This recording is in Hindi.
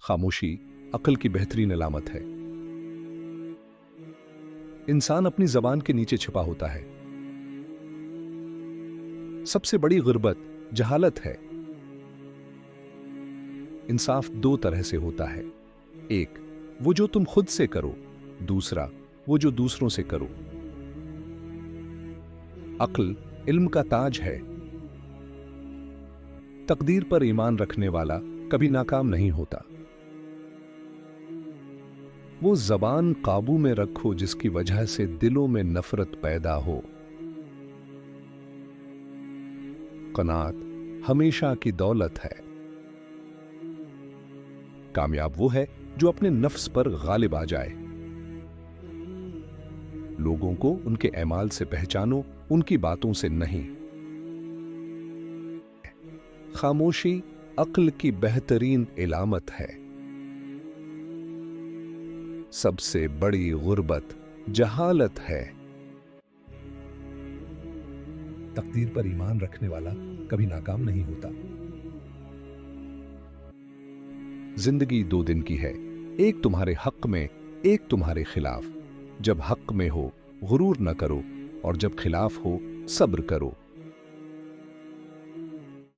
खामोशी अक्ल की बेहतरीन अलामत है। इंसान अपनी जबान के नीचे छिपा होता है। सबसे बड़ी गुर्बत जहालत है। इंसाफ दो तरह से होता है, एक वो जो तुम खुद से करो, दूसरा वो जो दूसरों से करो। अक्ल इल्म का ताज है। तकदीर पर ईमान रखने वाला कभी नाकाम नहीं होता। वो जबान काबू में रखो जिसकी वजह से दिलों में नफरत पैदा हो। कनात हमेशा की दौलत है। कामयाब वो है जो अपने नफ्स पर गालिब आ जाए। लोगों को उनके ऐमाल से पहचानो, उनकी बातों से नहीं। खामोशी अक्ल की बेहतरीन इलामत है। सबसे बड़ी गुर्बत जहालत है। तकदीर पर ईमान रखने वाला कभी नाकाम नहीं होता। जिंदगी दो दिन की है, एक तुम्हारे हक में, एक तुम्हारे खिलाफ। जब हक में हो गुरूर न करो, और जब खिलाफ हो सब्र करो।